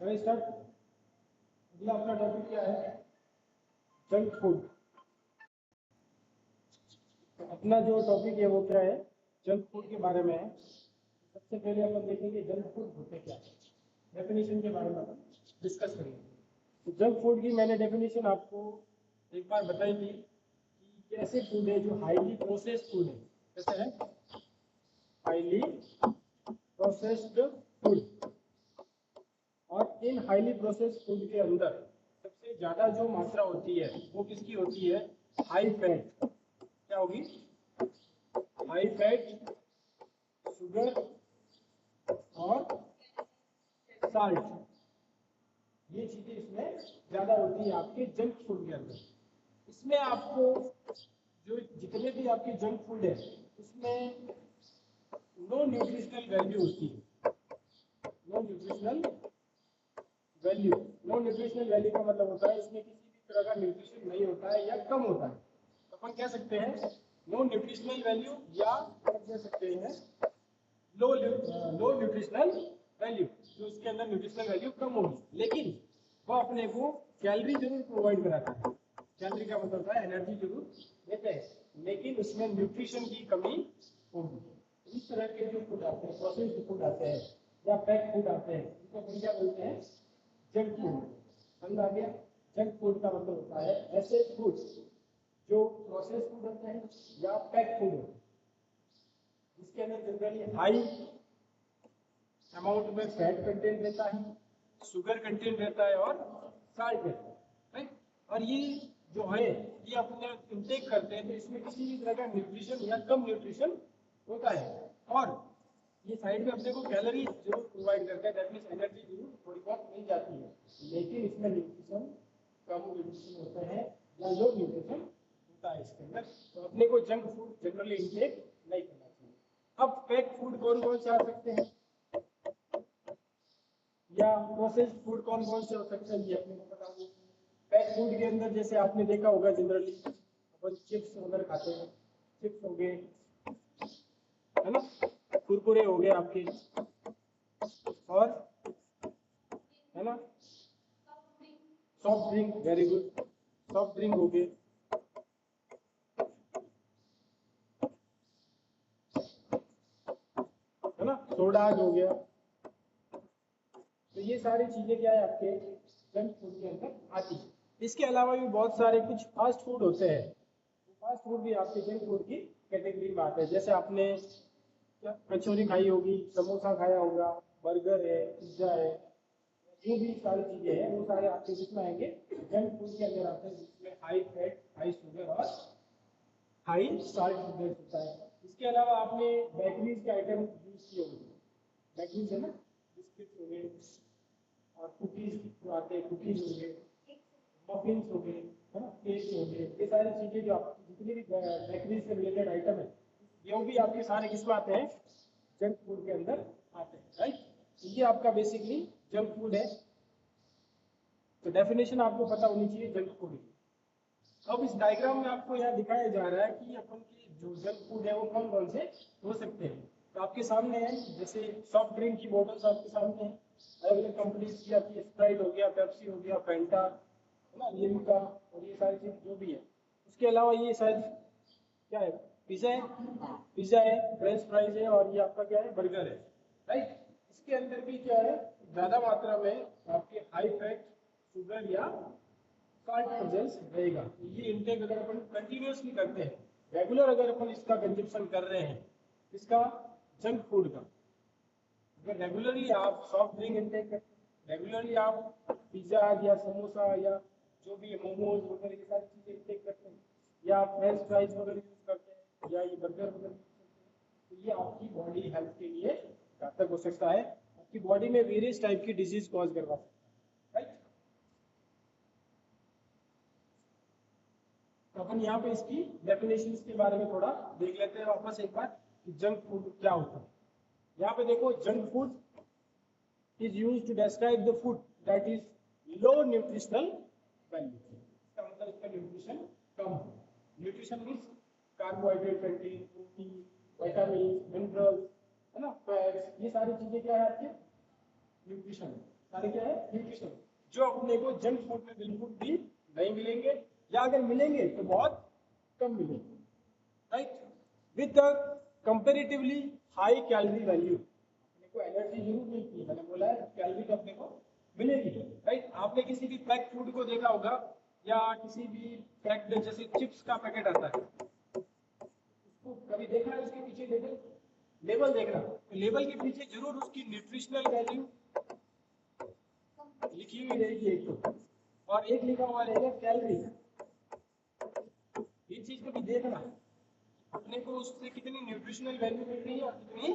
Start. अगला अपना topic क्या है? Junk food. अपना जो टॉपिक है वो क्या है? जंक फूड के बारे में है। सबसे पहले अपन देखेंगे जंक फूड होते क्या है, डेफिनेशन के बारे में अपन डिस्कस करेंगे। तो जंक फूड की मैंने डेफिनेशन आपको एक बार बताई थी कि कैसे फूड है जो हाईली प्रोसेस्ड फूड है। कैसे है? Highly processed food. और इन हाईली प्रोसेस्ड फूड के अंदर सबसे ज्यादा जो मात्रा होती है वो किसकी होती है? High fat. क्या होगी? हाई फैट, शुगर और साल्ट। ये चीजें इसमें ज्यादा होती है आपके जंक फूड के अंदर। इसमें आपको जो जितने भी आपके जंक फूड है उसमें नो न्यूट्रिशनल वैल्यू होती है। No nutritional value. No nutritional value का मतलब होता है इसमें किसी भी तरह का न्यूट्रिशन नहीं होता है या कम होता है। तो अपन कह सकते हैं नो न्यूट्रिशनल वैल्यू, या अपन कह सकते हैं लो न्यूट्रिशनल वैल्यू। जो उसके अंदर न्यूट्रिशनल वैल्यू कम होगी, लेकिन वो अपने को कैलोरी जरूर प्रोवाइड कराता है। कैलोरी का मतलब होता है एनर्जी जरूर देते हैं, लेकिन उसमें न्यूट्रिशन की कमी होगी। इस तरह के जो फूड आते हैं, प्रोसेस्ड फूड आते हैं या पैक फूड आते हैं, इनको हम क्या बोलते हैं? Junk food. समझ आ गया? जंक फूड का मतलब होता है ऐसे फूड जो प्रोसेस फूड होते हैं या पैक फूड होते हैं, जिसके अंदर जनरली हाई अमाउंट में फैट कंटेंट रहता है, शुगर कंटेंट रहता है और साल्ट रहता है, राइट। और ये जो है ये अपने इंटेक करते हैं तो इसमें किसी भी तरह का न्यूट्रिशन या कम न्यूट्रिशन होता है, और ये साइड में अपने को कैलोरी जरूर प्रोवाइड करता है, दैट मींस एनर्जी जरूर थोड़ी बहुत मिल जाती है, लेकिन इसमें न्यूट्रिशन कम न्यूट्रिशन होते हैं या लो न्यूट्रिशन होता है इसके अंदर। तो अपने को जंक फूड जनरली इंटेक नहीं करना चाहिए। अब पैक फूड कौन कौन से आ सकते हैं या प्रोसेस्ड फूड कौन कौन से हो सकते हैं, ये अपने को बता दो। पैक फूड के अंदर जैसे आपने देखा होगा जनरली अपन चिप्स वगैरह खाते हैं। चिप्स हो गए, है ना, कुरकुरे हो गए आपके, और है ना soft drink, very good, soft drink हो गए, है ना, सोडा हो गया। तो ये सारी चीजें क्या है आपके जंक फूड के अंदर आती है। इसके अलावा भी बहुत सारे कुछ फास्ट फूड होते हैं। फास्ट फूड भी आपके जंक फूड की कैटेगरी में आते हैं। जैसे आपने क्या कचौरी खाई होगी, समोसा खाया होगा, बर्गर है, पिज्जा है, जो भी सारी चीजें हैं वो सारे आपके किसमें आएंगे? जंक फूड के अंदर आते हैं, जिसमें हाई फैट, हाई शुगर और हाई साल्ट कंटेंट होता है। इसके अलावा आपने बेकरीज के आइटम यूज किए होंगे। बेकरीज है ना, बिस्किट हो गए और कुकीज जो आते हैं, कुकीज हो गए, मफिन्स हो गए, है ना, केक हो गए, ये सारी चीजें जो आप जितनी भी बेकरी से रिलेटेड आइटम है ये भी आपके सारे किसमें आते हैं? जंक फूड के अंदर आते हैं, राइट। ये आपका बेसिकली जंक फूड है। तो डेफिनेशन आपको पता होनी चाहिए जंक फूड की। अब इस डायग्राम में आपको यहाँ दिखाया जा रहा है कि अपन के जो जंक फूड है वो कौन कौन से हो सकते हैं। तो आपके सामने है, जैसे सॉफ्ट ड्रिंक की बोतल्स आपके सामने है, अलग अलग कंपनीज की आती है, स्प्राइट हो गया, पेप्सी हो गया, फैंटा, है ना, लिम्का, और ये सारी चीज जो भी है। उसके अलावा ये शायद क्या है? पिज्जा है, पिज्जा है, फ्रेंच फ्राइज है, और ये आपका क्या है? बर्गर है, राइट। इसके अंदर भी क्या है? ज्यादा मात्रा में आपके हाई फैट, शुगर या साल्ट प्रेजेंस रहेगा। ये इंटेक अगर अपन कंटिन्यूसली करते हैं, रेगुलर अगर अपन इसका कंजप्शन कर रहे हैं, इसका जंक फूड का, अगर रेगुलरली आप सॉफ्ट ड्रिंक इंटेक करते हैं, रेगुलरली आप पिज्जा या समोसा या जो भी मोमोज वगैरह ये सारी चीजें इंटेक करते हैं, या आप फ्रेंच फ्राइज वगैरह यूज करते हैं, या ये बर्गर वगैरह यूज करते हैं, तो ये आपकी बॉडी हेल्थ के लिए घातक हो सकता है। आपकी बॉडी में वेरियस टाइप की डिजीज कॉज करवा सकता है, राइट। तो अपन यहाँ पे इसकी डेफिनेशन के बारे में थोड़ा देख लेते हैं वापस एक बार कि जंक फूड क्या होता है। यहाँ पे देखो, junk food is used to describe the food that is low nutritional value। इसका मतलब इसका न्यूट्रिशन कम है। Nutrition means carbohydrate content, protein, vitamin, minerals, है ना, फैट्स, ये सारी चीजें क्या है आपके? न्यूट्रिशन है। सारे क्या है न्यूट्रिशन, जो अपने को जंक फूड में बिल्कुल भी नहीं मिलेंगे, या अगर मिलेंगे तो बहुत कम मिलेंगे, right, with comparatively high calorie value. अपने को एनर्जी जरूर मिलती है, मैंने बोला है कैलोरी तो अपने को मिलेगी, राइट। आपने किसी भी पैक फूड को देखा होगा, या किसी भी पैक्ड जैसे चिप्स का पैकेट आता है, उसको कभी देखा है, उसके पीछे लेबल देखना, तो लेबल के पीछे जरूर उसकी न्यूट्रिशनल वैल्यू लिखी हुई रहेगी एक तो, और एक लिखा हुआ रहेगा कैलोरी। ये चीज कभी देखना, अपने को उससे कितनी न्यूट्रिशनल वैल्यू मिल रही है और कितनी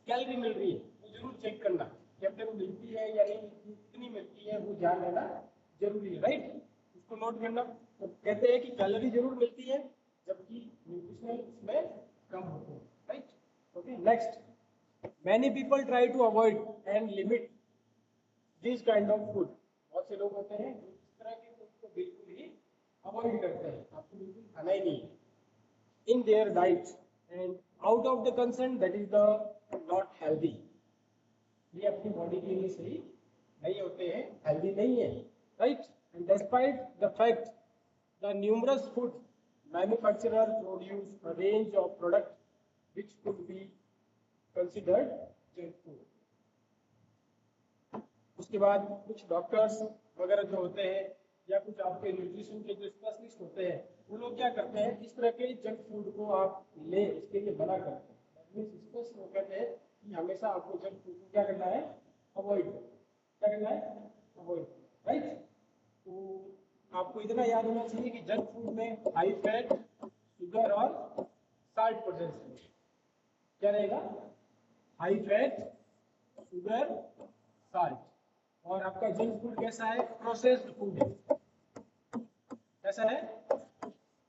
कैलोरी मिल रही है, वो जरूर चेक करना कि अपने को मिलती है या नहीं मिलती, कितनी मिलती है वो जान लेना जरूरी है, राइट। उसको नोट करना। तो कहते हैं कि कैलोरी जरूर मिलती है, जबकि न्यूट्रिशनल उसमें कम होते हैं, right. Okay, next, many people try to avoid and limit this kind of food. बहुत से लोग होते हैं जो इस तरह के फूड को बिल्कुल ही अवॉइड करते हैं, आपको बिल्कुल खाना ही नहीं है in their diet, and out of the concern that is the not healthy, ये अपनी बॉडी के लिए सही नहीं होते हैं, हेल्दी नहीं है, right. And despite the fact the numerous food manufacturer produce a range of product which could be considered junk food। उसके बाद कुछ डॉक्टर्स वगैरह जो होते हैं, या कुछ आपके न्यूट्रिशन के जो स्पेशलिस्ट होते हैं, वो लोग क्या करते हैं, इस तरह के जंक फूड को आप ले इसके लिए मना करते हैं। वो कहते हैं कि हमेशा आपको जंक फूड को क्या करना है, अवॉइड, क्या करना है, अवॉइड, राइट। तो आपको इतना याद होना चाहिए कि जंक फूड में हाई फैट, शुगर और साल्ट प्रेजेंस क्या रहेगा, हाई फैट, शुगर, साल्ट। और आपका जंक फूड कैसा है, प्रोसेस्ड फूड है, कैसा है,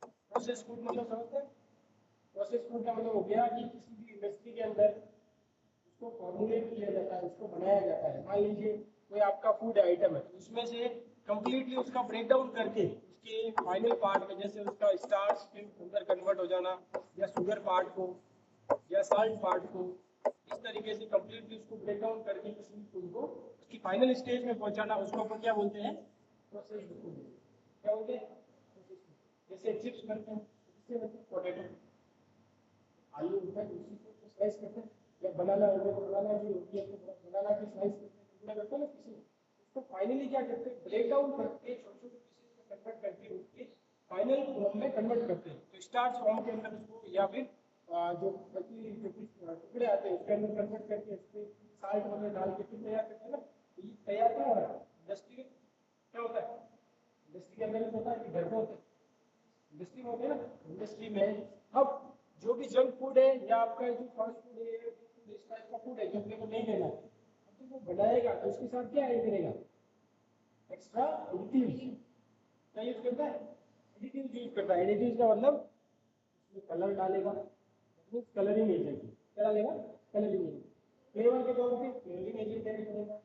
प्रोसेस्ड फूड। मतलब समझते हैं, प्रोसेस्ड फूड का मतलब हो गया कि किसी भी इंडस्ट्री के अंदर उसको फॉर्मुलेट किया जाता है, उसको बनाया जाता है। मान लीजिए कोई आपका फूड आइटम है, उसमें से कंप्लीटली उसका ब्रेक डाउन करके उसके फाइनल पार्ट में, जैसे उसका स्टार्च के अंदर कन्वर्ट हो जाना, या शुगर पार्ट को या साल्ट पार्ट को, इस तरीके से कंप्लीटली उसको ब्रेक डाउन करके किसी भी फूड को उसकी फाइनल स्टेज में पहुंचाना, उसको अपन क्या बोलते हैं, प्रोसेस्ड फूड। क्या बोलते हैं, जैसे चिप्स करते हैं, इससे मतलब पोटैटो, आलू होता है, उसी को स्लाइस करते हैं, या बनाना होगा तो बनाना जो होती है तो बनाना की स्लाइस करते हैं, करते हैं ना किसी, उसको फाइनली क्या करते हैं, ब्रेक डाउन करके छोटे छोटे पीसेस में कन्वर्ट करके उसके फाइनल फॉर्म में कन्वर्ट करते हैं। तो स्टार्च फॉर्म के अंदर उसको, या फिर जो बची जो टुकड़े आते हैं उसके अंदर कन्वर्ट करके उसमें साल्ट वगैरह डाल के फिर तैयार करते हैं ना। ये तैयार क्या हो रहा है, इंडस्ट्री क्या होता है, इंडस्ट्री के अंदर होता है कि घर में होता है, इंडस्ट्री में होते हैं ना, इंडस्ट्री में। अब जो भी जंक फूड है या आपका जो फास्ट फूड है, इस टाइप का फूड है जो अपने को नहीं लेना है, अब तो वो बनाएगा तो उसके साथ क्या ऐड करेगा, एक्स्ट्रा एडिटिव। क्या यूज करता है, एडिटिव यूज करता है। एडिटिव का मतलब उसमें कलर डालेगा, कलरिंग एजेंट, क्या डालेगा, कलरिंग एजेंट। फ्लेवर के तौर पे फ्लेवरिंग एजेंट ऐड करेगा।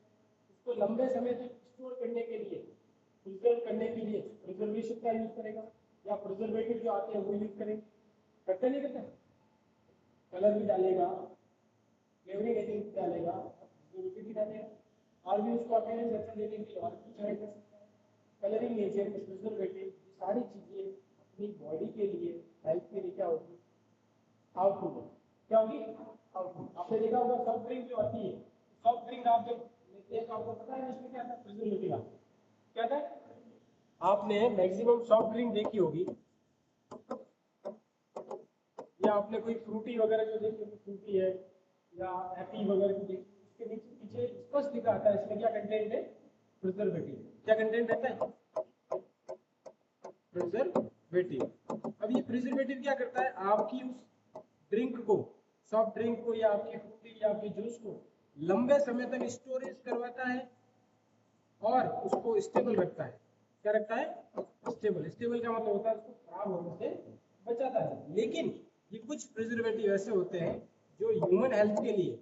उसको लंबे समय तक स्टोर करने के लिए, प्रिजर्व करने के लिए प्रिजर्वेशन का यूज करेगा, या प्रिजर्वेटिव जो आते हैं वो यूज करेंगे। करते नहीं करते, कलर भी डालेगा, फ्लेवरिंग एजेंट भी डालेगा, प्रिजर्वेटिव भी डालेगा, और भी उसको अपीयरेंस अच्छा देने के लिए और कुछ ऐड कर सकता है। कलरिंग एजेंट, प्रिजर्वेटिव, सारी चीजें अपनी बॉडी के लिए, हेल्थ के लिए क्या होगी, हार्मफुल है। क्या होगी, हार्मफुल। आपने देखा होगा सॉफ्ट ड्रिंक जो आती है, सॉफ्ट ड्रिंक आप जब लेते हैं तो आपको पता है इसमें क्या था, प्रिजर्वेटिव क्या था। आपने मैक्सिमम सॉफ्ट ड्रिंक देखी होगी, या आपने कोई फ्रूटी वगैरह जो देखी होगी, फ्रूटी है या हैप्पी वगैरह जो देखी, उसके नीचे पीछे स्पष्ट लिखा आता है इसमें क्या कंटेंट है, प्रिजर्वेटिव। क्या कंटेंट रहता है, प्रिजर्वेटिव। अब ये प्रिजर्वेटिव क्या करता है, आपकी उस ड्रिंक को, सॉफ्ट ड्रिंक को, या आपकी फ्रूटी या आपके जूस को लंबे समय तक स्टोरेज करवाता है और उसको स्टेबल रखता है। क्या रखता है, स्टेबल। स्टेबल का मतलब होता है उसको खराब होने से बचाता है। लेकिन ये कुछ प्रिजर्वेटिव ऐसे होते हैं जो ह्यूमन हेल्थ के लिए,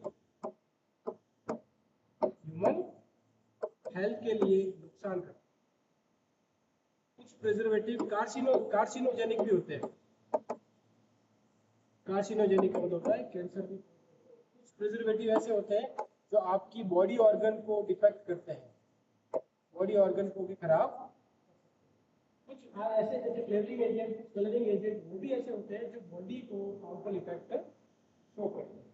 ह्यूमन हेल्थ के लिए नुकसान करते हैं। कुछ प्रिजर्वेटिव कार्सिनोजेनिक भी होते हैं। कार्सिनोजेनिक का मतलब होता है कैंसर भी। कुछ प्रिजर्वेटिव ऐसे होते हैं जो आपकी बॉडी ऑर्गन को डिफेक्ट करते हैं, बॉडी ऑर्गन को भी खराब। कुछ ऐसे जैसे फ्लेवरिंग एजेंट, कलरिंग एजेंट, वो भी ऐसे होते हैं जो बॉडी को हार्मफुल इफेक्ट शो करते हैं।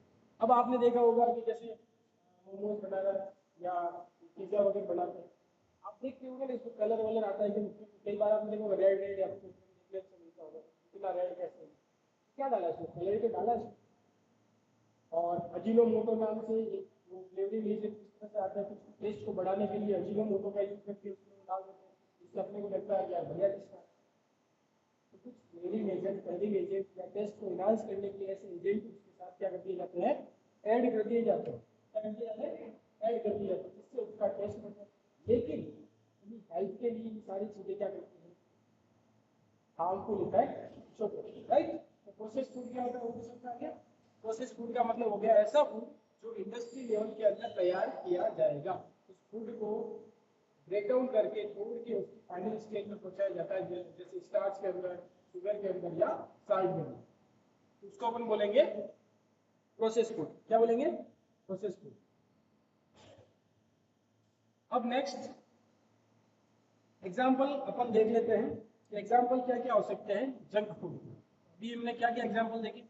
अब आपने देखा होगा कि जैसे मोमोज बनाना या पिज्जा वगैरह बनाते हैं, आप देखते होंगे ना इसमें कलर वलर आता है कि कई बार आपने देखा रेड रेड आपको मिलता होगा, इतना रेड कैसे, क्या डाला इसमें, कलर तो डाला इसमें। और अजीनोमोटो नाम से वो फ्लेवरिंग एजेंट इस तरह से आता है, कुछ टेस्ट को बढ़ाने के लिए अजीनोमोटो का यूज करके उसमें डाल देते हैं, जिससे अपने को लगता है यार बढ़िया टेस्ट है। तो कुछ फ्लेवरिंग एजेंट, कलरिंग एजेंट या टेस्ट को इनहांस करने के लिए ऐसे एजेंट उसके साथ क्या कर दिए जाते हैं, ऐड कर दिए जाते हैं। क्या कर दिया जाता है, ऐड कर दिया जाता है, जिससे उसका टेस्ट बढ़ता है। लेकिन हेल्थ के लिए ये सारी चीजें क्या करती हैं, हार्मफुल इफेक्ट शो करती है, राइट। तो प्रोसेस्ड फूड क्या होता है, वो भी समझ आ गया। प्रोसेस्ड फूड का मतलब हो गया ऐसा फूड जो इंडस्ट्री लेवल के अंदर तैयार किया जाएगा। उस फूड को ब्रेक डाउन करके तोड़ के उसकी फाइनल स्टेज में पहुंचाया जाता है, जैसे स्टार्च के अंदर, शुगर के अंदर या साल्ट के अंदर, तो उसको अपन बोलेंगे प्रोसेस्ड फूड। क्या बोलेंगे, प्रोसेस्ड फूड। अब नेक्स्ट एग्जाम्पल अपन देख लेते हैं। एग्जाम्पल क्या क्या हो सकते हैं जंक फूड। अभी हमने क्या क्या एग्जाम्पल देखे,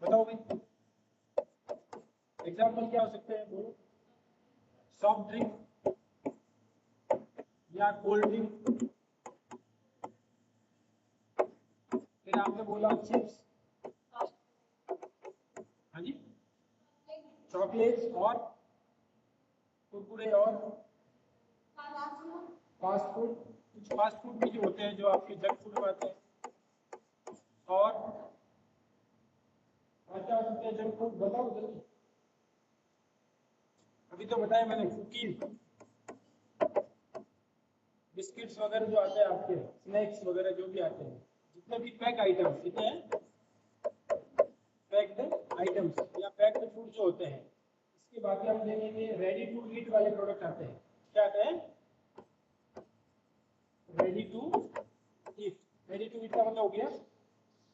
बताओ भाई। एग्जाम्पल क्या हो सकते हैं, बोलो। सॉफ्ट ड्रिंक या कोल्ड ड्रिंक, फिर आपने बोला चिप्स, हाँ जी, चॉकलेट्स और कुरकुरे और फास्ट फूड। कुछ फास्ट फूड भी जो होते हैं जो आपके जंक फूड में आते हैं। और क्या हो सकते हैं जंक फूड, बताओ जल्दी। अभी तो बताया मैंने, कुकीज, बिस्किट्स वगैरह जो आते हैं आपके, स्नैक्स वगैरह जो भी आते हैं, जितने भी पैक आइटम्स, कितने हैं पैक्ड आइटम्स या पैक्ड फूड जो होते हैं। इसके बाद हम देखेंगे रेडी टू ईट वाले प्रोडक्ट आते हैं। क्या आते हैं, ready to eat. Ready to eat का मतलब हो गया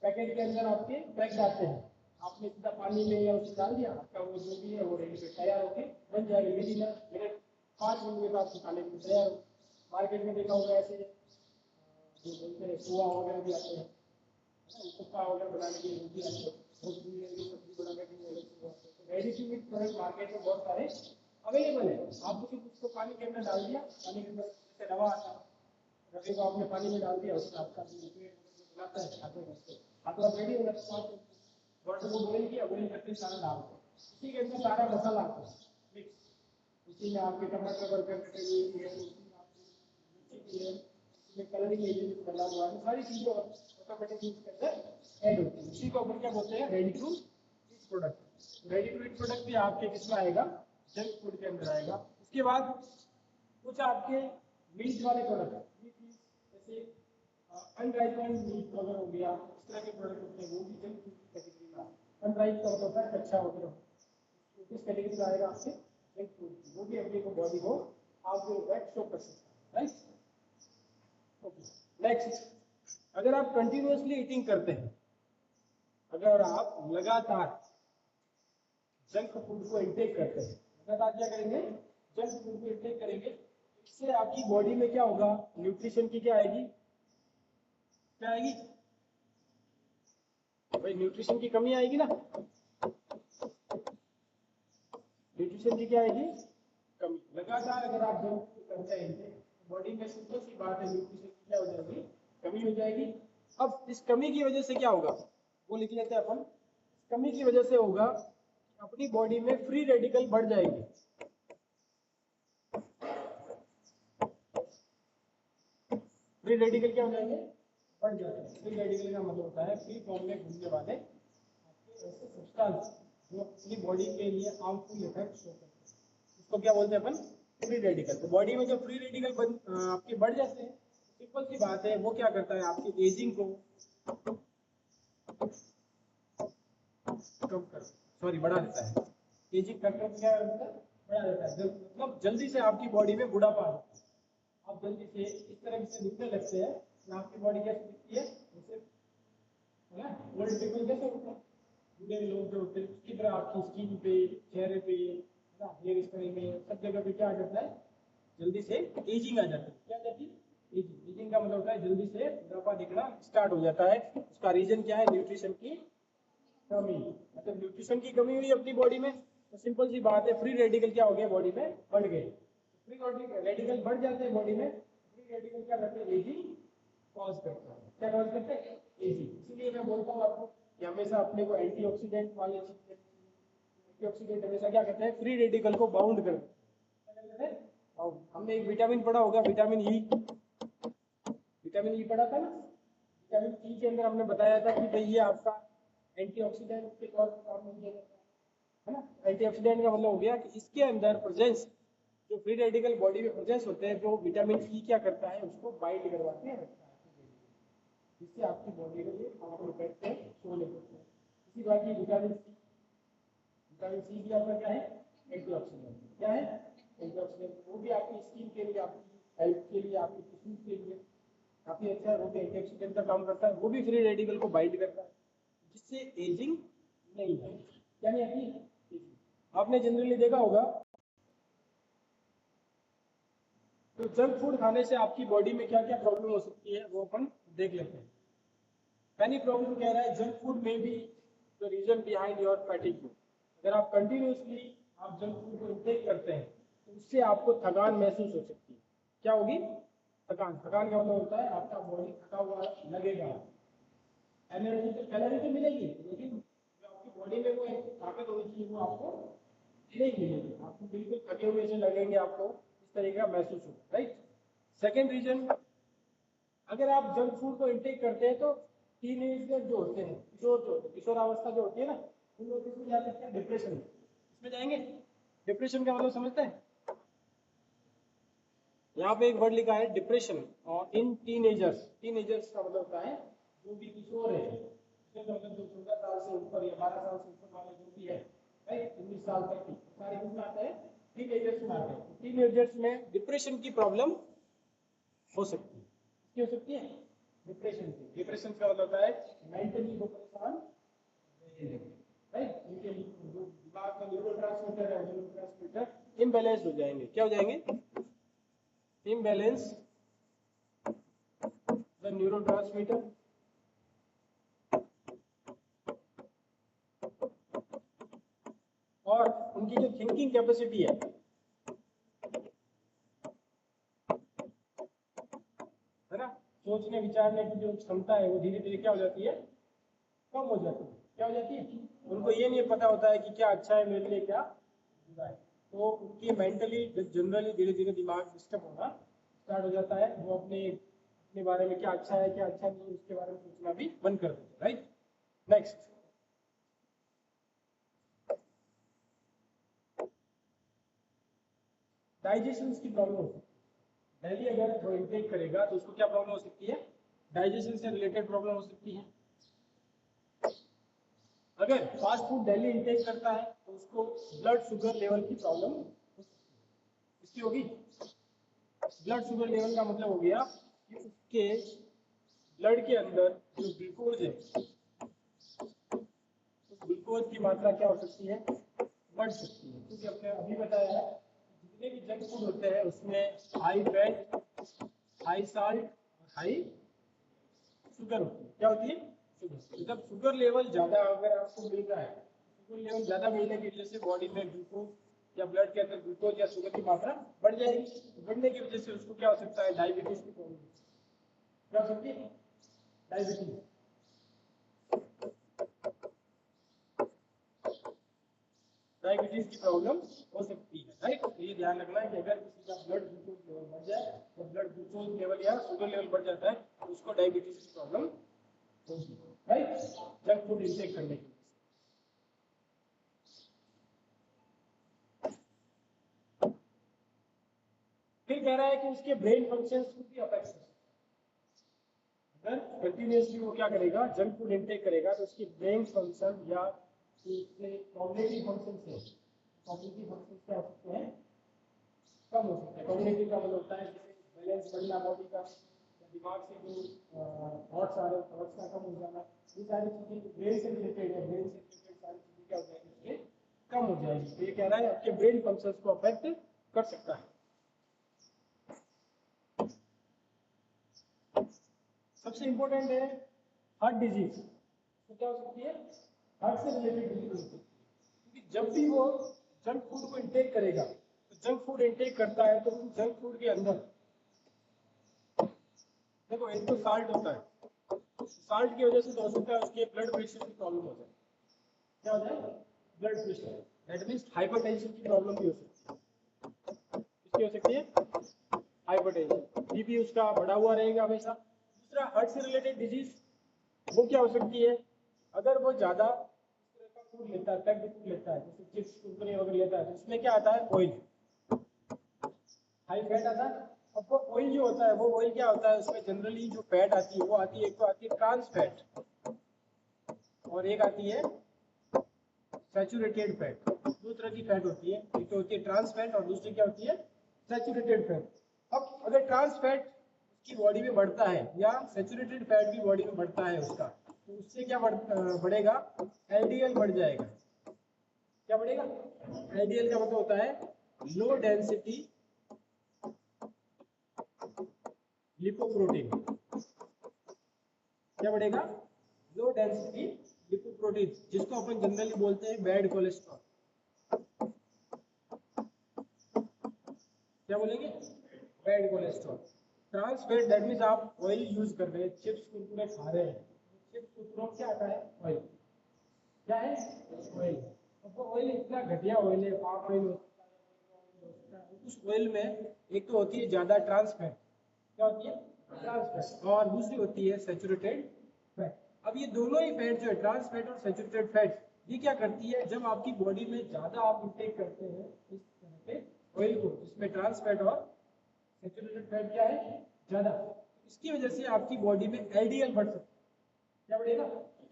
पैकेट के अंदर आपके पैक्ड आते हैं, आपने सीधा पानी में या उसे डाल दिया, आपका वो जो भी है वो रेडी पे तैयार होके बन जाएगा। विदिन मिनट 5 मिनट में आपको खाने के लिए तैयार हो। मार्केट में देखा होगा ऐसे जो बोलते हैं पोहा वगैरह भी आते हैं, उपमा वगैरह बनाने के लिए भी आते हैं, सब्जी बनाने के लिए ready to eat product market में बहुत सारे अवेलेबल है। आपको सिर्फ उसको पानी के अंदर डाल दिया, पानी के अंदर जैसे रवा आता है, रवे को आपने पानी में डाल दिया, उसका आपका बनाता है खाते हैं, आपका रेडी हो जाता है। वाटर को बॉईल किया, बॉईल करके सारा डाल दो, उसी के अंदर सारा मसाला आता है मिक्स, उसी में आपके टमाटर बर्गर कटे हुए है, उसमें कलरिंग एजेंट डाला हुआ है, सारी चीजें ऑटोमेटिक के अंदर ऐड होती है। उसी को अपन क्या बोलते हैं, ready to eat product. Ready to eat product भी आपके किसमें आएगा, जंक फूड के अंदर आएगा। उसके बाद कुछ आपके मीट वाले प्रोडक्ट, जैसे अनराइपेंड मीट वगैरह हो गया, इस तरह के प्रोडक्ट होते हैं, वो भी जंक फूड की कैटेगरी में आते हैं। अनराइप का होता है कच्चा वगैरह, तो किस कैटेगरी में आएगा आपके, जंक फूड। वो भी अपने को बॉडी को आपको इफेक्ट शो कर सकता है, राइट। ओके, नेक्स्ट, अगर आप कंटिन्यूअसली ईटिंग करते हैं, अगर आप लगातार जंक फूड को इंटेक करते हैं, लगातार क्या करेंगे, जंक फूड को इंटेक करेंगे, इससे आपकी बॉडी में क्या होगा, न्यूट्रिशन की क्या आएगी, क्या आएगी भाई, न्यूट्रिशन की कमी आएगी ना। न्यूट्रिशन की क्या आएगी, कमी। लगातार अगर आप जंक फूड करते हैं, बॉडी में सिंपल सी बात है, न्यूट्रिशन की क्या हो जाएगी, कमी हो जाएगी। अब इस कमी की वजह से क्या होगा, वो लिख लेते हैं अपन। कमी की वजह से होगा अपनी बॉडी में फ्री रेडिकल बढ़ जाएगी। फ्री रेडिकल क्या हो जाएंगे, बढ़ जाएंगे। फ्री रेडिकल का मतलब होता है फ्री फॉर्म में घूमने वाले आपके ऐसे सब्सटेंस जो अपनी बॉडी के लिए हार्मफुल इफेक्ट शो करते हैं, उसको क्या बोलते हैं अपन, फ्री रेडिकल। तो बॉडी में जब फ्री रेडिकल आपके बढ़ जाते हैं, सिंपल सी बात है, वो क्या करता है, आपकी एजिंग को कम कर, सॉरी बढ़ा देता है। एजिंग फैक्टर क्या होता है, बढ़ा देता है, मतलब जल्दी से आपकी बॉडी में बुढ़ापा आता है। आप जल्दी से इस तरह से दिखने लगते हैं कि आपकी बॉडी कैसे दिखती है, जैसे है ना, ओल्ड पीपल कैसे होते हैं, बूढ़े लोग जो होते हैं उसकी तरह आपकी स्किन पे, चेहरे पे, है ना, हेयर स्टाइल में, सब जगह पे क्या आ जाता है, जल्दी से एजिंग आ जाती है। क्या आ जाती है? एजिंग। एजिंग का मतलब होता है जल्दी से बुढ़ापा दिखना स्टार्ट हो जाता है। उसका रीजन क्या है? न्यूट्रिशन की कमी। मतलब न्यूट्रिशन की कमी हुई अपनी बॉडी में तो सिंपल सी बात है, फ्री रेडिकल क्या हो गया बॉडी में? बढ़ गए। फ्री रेडिकल बढ़ जाते हैं बॉडी में, फ्री रेडिकल क्या करते हैं? एजिंग कॉज करता है। क्या कॉज करते हैं? एजिंग। इसीलिए मैं बोलता हूँ आपको कि हमेशा अपने को एंटीऑक्सीडेंट वाले चीजें, एंटीऑक्सीडेंट हमेशा क्या करते हैं? फ्री रेडिकल को बाउंड करते हैं। और हमने एक विटामिन पढ़ा होगा, विटामिन ई। विटामिन ई पढ़ा था ना? विटामिन ई के अंदर हमने बताया था कि भाई ये आपका एंटीऑक्सीडेंट के तौर पर काम किया जाता है ना? एंटीऑक्सीडेंट का मतलब हो गया कि इसके अंदर प्रेजेंस, जो फ्री रेडिकल बॉडी में प्रेजेंस होते हैं, जो विटामिन ई क्या करता है? उसको बाइंड करवा के रखता है, जिससे आपकी बॉडी को ये हार्मफुल इफेक्ट है सोने होते हैं। इसी बात की विटामिन सी, विटामिन सी भी आपका क्या है? एंटीऑक्सीडेंट। क्या है? एंटीऑक्सीडेंट। वो भी आपकी स्किन के लिए, आपकी हेल्थ के लिए, आपकी टिश्यूज के लिए काफी अच्छा है। वो भी एंटीऑक्सीडेंट का काम करता है। वो भी फ्री रेडिकल को बाइंड करता है, जिससे एजिंग नहीं है। क्या नहीं आती? आपने जनरली देखा होगा तो जंक फूड खाने से आपकी बॉडी में क्या क्या प्रॉब्लम हो सकती है वो अपन देख लेते हैं। पहली प्रॉब्लम कह रहा है जंक फूड में भी the reason behind your fatigue. अगर आप कंटिन्यूसली आप जंक फूड को इंटेक करते हैं तो उससे आपको थकान महसूस हो सकती है। क्या होगी? थकान। थकान का मतलब होता है आपका बॉडी थका हुआ लगेगा। एनर्जी तो, कैलोरी तो मिलेगी, लेकिन जो आपकी बॉडी में वो ताकत होनी चाहिए वो आपको नहीं मिलेगी। आपको बिल्कुल थके हुए से लगेंगे, आपको इस तरीके का महसूस होगा। राइट। सेकेंड रीजन, अगर आप जंक फूड को इंटेक करते हैं तो टीनेजर जो होते हैं, किशोर जो होते हैं, किशोरावस्था जो होती है ना, उन लोग इसमें जा सकते हैं डिप्रेशन। इसमें जाएंगे। डिप्रेशन का मतलब समझते हैं? यहाँ पे एक वर्ड लिखा है डिप्रेशन और इन टीनेजर्स। टीनेजर्स का मतलब होता है जो भी किशोर है, मतलब जो 14 साल से ऊपर या 12 साल से ऊपर वाले जो भी है, राइट, 19 साल तक की सारे किसमें आते हैं? टीनेजर्स में आते हैं। टीनेजर्स में डिप्रेशन की प्रॉब्लम हो सकती है। क्या हो सकती है? डिप्रेशन की। डिप्रेशन का मतलब होता है मेंटली वो परेशान, राइट। इनके जो दिमाग का न्यूरोट्रांसमीटर है, न्यूरोट्रांसमीटर इम्बैलेंस हो जाएंगे। क्या हो जाएंगे? imbalance the neurotransmitter और उनकी जो थिंकिंग कैपेसिटी है ना, सोचने विचारने की जो क्षमता है वो धीरे धीरे क्या हो जाती है? कम हो जाती है। क्या हो जाती है? उनको ये नहीं पता होता है कि क्या अच्छा है मेरे लिए, क्या बुरा है। तो उनकी मेंटली जनरली धीरे धीरे दिमाग डिस्टर्ब होना स्टार्ट हो जाता है। वो अपने अपने बारे में क्या अच्छा है क्या अच्छा नहीं है उसके बारे में सोचना भी बंद कर देते हैं। राइट। नेक्स्ट, डाइजेशन की प्रॉब्लम होती है। डेली अगर वो इंटेक करेगा तो उसको क्या प्रॉब्लम हो सकती है? डाइजेशन से रिलेटेड प्रॉब्लम हो सकती है। अगर फास्ट फूड डेली इंटेक करता है तो उसको ब्लड शुगर लेवल की प्रॉब्लम इसकी होगी। ब्लड शुगर लेवल का मतलब हो गया कि उसके ब्लड के अंदर जो ग्लूकोज है, उस ग्लूकोज की मात्रा क्या हो सकती है? बढ़ सकती है। क्योंकि हमने अभी बताया है जितने भी जंक फूड होते हैं उसमें हाई फैट, हाई साल्ट और हाई शुगर होती है। क्या होती है? शुगर। जब शुगर लेवल ज्यादा अगर आपको मिल रहा है, शुगर लेवल ज्यादा मिलने की वजह से बॉडी में ग्लूकोज या ब्लड के अंदर ग्लूकोज या शुगर की मात्रा बढ़ जाएगी। बढ़ने की वजह से उसको क्या हो सकता है? डायबिटीज की प्रॉब्लम। क्या हो सकती है? डायबिटीज। डायबिटीज की प्रॉब्लम हो सकती है। राइट। तो ये ध्यान रखना है कि अगर किसी का ब्लड ग्लूकोज लेवल बढ़ जाए तो ब्लड ग्लूकोज लेवल या शुगर लेवल बढ़ जाता है तो उसको डायबिटीज की प्रॉब्लम होगी। राइट। जंक फूड इंटेक करने की। फिर कह रहा है कि उसके ब्रेन फंक्शंस को भी अफेक्ट कर सकता है। अगर कंटिन्यूसली वो क्या करेगा? जंक फूड इंटेक करेगा तो उसकी ब्रेन फंक्शन या उसके कॉग्निटिव फंक्शंस है, कॉग्निटिव फंक्शंस क्या हो सकते हैं? कम हो सकता है। कॉग्निटिव का मतलब होता है जैसे बैलेंस बढ़ना बॉडी का, दिमाग से जो थॉट्स आ रहे हैं थॉट्स का कम हो जाना, ये सारी चीजें ब्रेन से रिलेटेड है। ब्रेन से रिलेटेड सारी चीजें क्या हो जाएगी? उसके कम हो जाएगी। तो ये कह रहा है आपके ब्रेन फंक्शंस को अफेक्ट कर सकता है। सबसे इंपॉर्टेंट है हार्ट डिजीज। तो क्या हो सकती है? हार्ट से रिलेटेड डिजीज हो सकती है, क्योंकि जब भी वो जंक फूड को इंटेक करेगा, तो जंक फूड इंटेक करता है तो जंक फूड के अंदर देखो एक तो साल्ट होता है, साल्ट की वजह से तो हो सकता है उसके ब्लड प्रेशर की प्रॉब्लम हो जाए। क्या हो जाए? Blood pressure, that means hypertension की प्रॉब्लम भी हो सकती है। किसकी हो सकती है? हाइपरटेंशन, बीपी उसका बढ़ा हुआ रहेगा हमेशा। दूसरा हार्ट से रिलेटेड डिजीज वो क्या हो सकती है? अगर वो ज्यादा इस तरह का फूड लेता है, पैक्ड फूड लेता है, जैसे चिप्स कुरकुरे वगैरह लेता है, तो उसमें क्या आता है? ऑयल, हाई फैट आता है। अब वो ऑयल जो होता है, वो ऑयल क्या होता है? उसमें जनरली जो फैट आती है वो आती है, एक तो आती है ट्रांस फैट और एक आती है सैचुरेटेड फैट। दो तरह की फैट होती है, एक तो होती है ट्रांस फैट और दूसरी क्या होती है? Saturated fat. अब अगर ट्रांस फैट की बॉडी में बढ़ता है या सैचुरेटेड फैट की बॉडी में बढ़ता है उसका, तो उससे क्या बढ़ेगा? एलडीएल बढ़ जाएगा। क्या बढ़ेगा? एलडीएल का मतलब होता है लो डेंसिटी लिपोप्रोटीन। क्या बढ़ेगा? लो डेंसिटी लिपोप्रोटीन, जिसको अपन जनरली बोलते हैं बैड कोलेस्ट्रॉल। क्या बोलेंगे? Bad cholesterol. Trans fat that means आप ऑयल यूज कर रहे हैं, चिप्स कुरकुरे खा रहे हैं, चिप्स कुरकुरों क्या आता है? ऑयल। क्या है? ऑयल। अब वो ऑयल इतना घटिया ऑयल है, पाम ऑयल होता है, उस ऑयल में एक तो होती है ज्यादा ट्रांस फैट। क्या होती है? Trans fat. और दूसरी होती है सैचुरेटेड फैट। अब ये दोनों ही फैट जो है, ट्रांस फैट और सैचुरेटेड फैट, ये क्या करती है? जब आपकी बॉडी में ज्यादा आप इंटेक करते हैं इस तरह के ऑयल को, जिसमें ट्रांस फैट और सैचुरेटेड फैट क्या है? ज्यादा, इसकी वजह से आपकी बॉडी में एलडीएल बढ़ सकता है। क्या बढ़ेगा?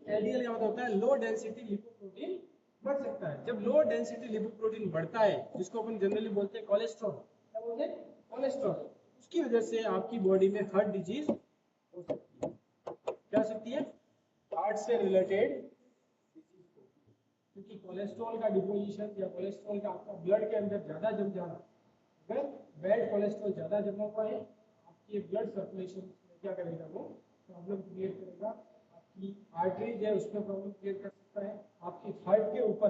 एलडीएल का मतलब होता है लो डेंसिटी लिपोप्रोटीन बढ़ सकता है। जब लो डेंसिटी लिपोप्रोटीन बढ़ता है, जिसको अपन जनरली बोलते हैं कोलेस्ट्रॉल, क्या बोलते हैं? कोलेस्ट्रॉल, उसकी वजह से आपकी बॉडी में हार्ट डिजीज हो सकती है। क्या हो सकती है? हार्ट से रिलेटेड, क्योंकि कोलेस्ट्रॉल का डिपोजिशन या कोलेस्ट्रॉल का आपका ब्लड के अंदर ज्यादा जम जाना, अगर बैड कोलेस्ट्रॉल ज्यादा जमा हुआ है, आपके ब्लड सर्कुलेशन में क्या करेगा? वो प्रॉब्लम क्रिएट करेगा। आपकी आर्टरीज है उसमें प्रॉब्लम क्रिएट कर सकता है। आपकी हार्ट के ऊपर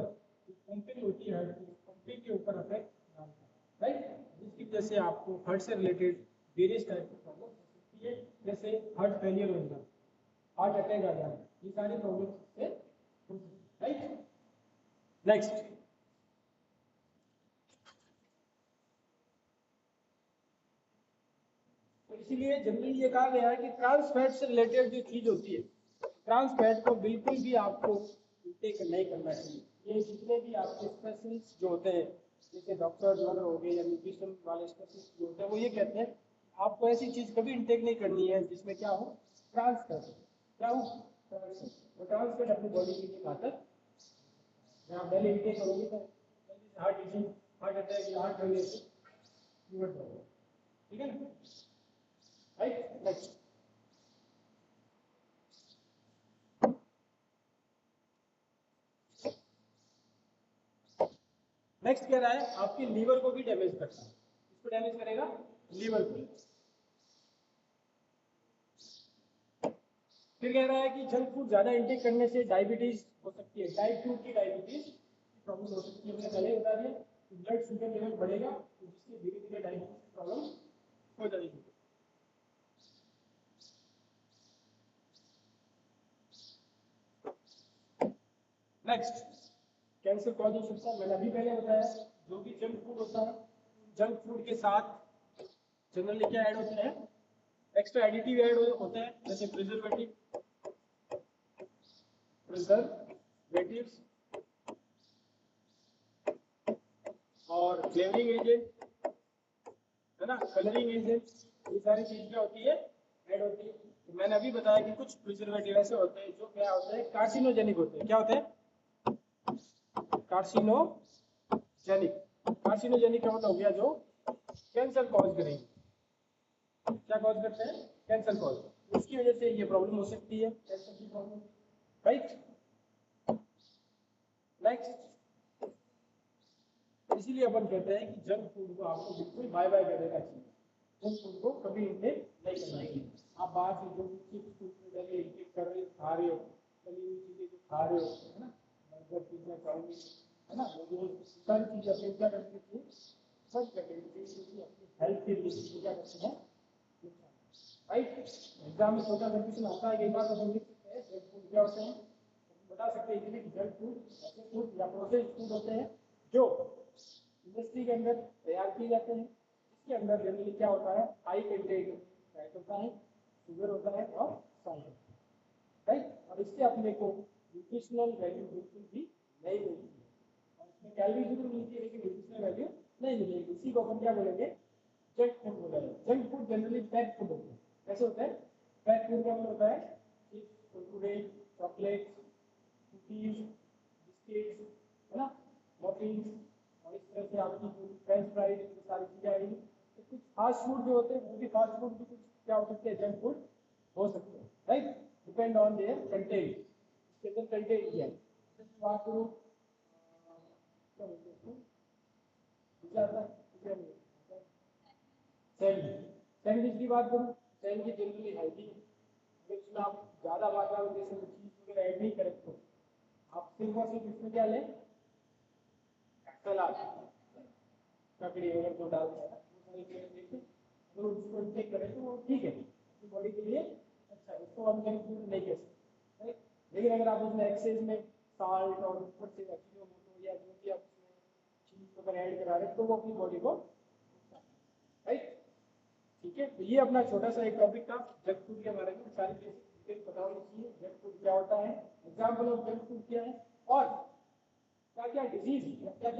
पंपिंग होती है, हार्ट की पंपिंग के ऊपर अफेक्ट डालता है, राइट? जिसकी वजह से आपको हार्ट से रिलेटेड वेरियस टाइप की प्रॉब्लम हो सकती है, जैसे हार्ट फेलियर हो जाना, हार्ट अटैक आ जाना, ये सारी प्रॉब्लम से हो सकती है, राइट? नेक्स्ट, तो इसीलिए जनरली ये कहा गया है कि ट्रांस फैट से रिलेटेड जो चीज होती है, ट्रांस फैट को बिल्कुल भी आपको इंटेक नहीं करना चाहिए। ये जितने भी आपके स्पेशलिस्ट जो होते हैं, जैसे डॉक्टर वगैरह हो गए या न्यूट्रिशन वाले स्पेशलिस्ट जो होते हैं, वो ये कहते हैं आपको ऐसी चीज कभी इंटेक नहीं करनी है जिसमें क्या हो? Trans fat. क्या हो? Trans fat. और ट्रांस फैट अपनी बॉडी के लिए घातक, जहाँ पहले इंटेक करोगे तो हार्ट डिजीज, हार्ट अटैक या हार्ट फेलियर से निपट जाओगे। ठीक है ना? राइट? नेक्स्ट, नेक्स्ट कह रहा है आपके लीवर को भी डैमेज करता है। इसको डैमेज करेगा? लीवर को। फिर कह रहा है कि जंक फूड ज्यादा इंटेक करने से डायबिटीज हो सकती है, टाइप 2 की डायबिटीज की प्रॉब्लम हो सकती है। हमने पहले बता दिया कि ब्लड शुगर लेवल बढ़ेगा, तो जिससे धीरे धीरे डायबिटीज की प्रॉब्लम हो जाएगी। नेक्स्ट, कैंसर कॉज हो सकता है। मैंने अभी पहले बताया, जो भी जंक फूड होता है, जंक फूड के साथ जनरली क्या ऐड होते हैं? एक्स्ट्रा एडिटिव ऐड होते हैं, जैसे प्रिजर्वेटिव्स और फ्लेवरिंग एजेंट, है ना, कलरिंग एजेंट, ये सारी चीज क्या होती है? ऐड होती है। तो मैंने अभी बताया कि कुछ प्रिजर्वेटिव ऐसे होते हैं जो क्या होते हैं? कार्सिनोजेनिक होते हैं। क्या होते हैं? कार्सिनोजेनिक। कार्सिनोजेनिक का मतलब हो गया जो कैंसर कॉज करेंगे। क्या कॉज करते हैं? Cancer cause. उसकी वजह से ये प्रॉब्लम हो सकती है, कैंसर की प्रॉब्लम, राइट? नेक्स्ट, इसीलिए अपन कहते हैं कि जंक फूड को आपको बिल्कुल बाय बाय कर देना चाहिए। जंक फूड को कभी इंटेक नहीं करना चाहिए। आप बाहर से जो चिप्स इंटेक कर रहे हो, खा रहे हो, तली हुई चीजें जो खा रहे हो, है ना, बर्गर पिज्जा चाउमीन, है ना, वो जो सारी चीजें अपनी क्या करनी चाहिए, सर्च कर लेनी चाहिए, क्योंकि अपनी हेल्थ के लिए क्या करते हैं, राइट। एग्जाम में छोटा कंफ्यूजन आता है, कई बार तो हम लिख सकते हैं जंक फूड क्या होते हैं, बता सकते हैं इजीली कि जंक फूड ऐसे फूड या प्रोसेस्ड फूड होते हैं जो इंडस्ट्री के अंदर तैयार किए जाते हैं, इसके अंदर जनरली क्या होता है, हाई कंटेंट फैट होता है, शुगर होता है और सॉल्ट, राइट। और इससे अपने को न्यूट्रिशनल वैल्यू बिल्कुल भी नहीं मिलती है, और इसमें कैलोरी जरूर मिलती है लेकिन न्यूट्रिशनल वैल्यू नहीं मिलेगी। इसी को अपन क्या बोलेंगे, जंक फूड बोलेंगे। Junk food generally pack food होते हैं। कैसे होता है, पैक फूड का मतलब होता है chips, Kurkure, chocolates, cookies, biscuits, है ना, मफिन्स, और इस तरह से आपकी फ्रेंच फ्राइज, ये सारी चीजें आएंगी। तो कुछ फास्ट फूड जो होते हैं वो भी फास्ट फूड भी कुछ क्या हो सकते हैं, जंक फूड हो सकते हैं, right, depend on their content, इसके अंदर कंटेंट क्या है। बात करूँ क्या बोलते हैं इसको, सैंडविच, सैंडविच की बात करूँ, सैंडविच जनरली हेल्दी है, अगर इसमें आप ज़्यादा मात्रा में जैसे चीज़ वगैरह ऐड नहीं करें तो आप सिर्फ और सिर्फ इसमें क्या लें, सलाद, ककड़ी वगैरह जो डालते हैं वो सारी चीज़ें देखिए, अगर उसको इंटेक करें तो वो ठीक है, अपनी बॉडी के लिए अच्छा है, उसको हम जंक फूड नहीं कह सकते, राइट। लेकिन अगर आप उसमें एक्सेस में साल्ट और ऊपर से अजीनोमोटो या जो भी आप उसमें चीज़ वगैरह ऐड करा रहे हैं तो वो अपनी बॉडी को, राइट, ठीक है। तो ये अपना छोटा सा एक टॉपिक था जंक फूड के बारे में, सारी चीजें पता होनी चाहिए, जंक फूड क्या होता है, एग्जाम्पल ऑफ जंक फूड क्या है, और क्या क्या डिजीज क्या क्या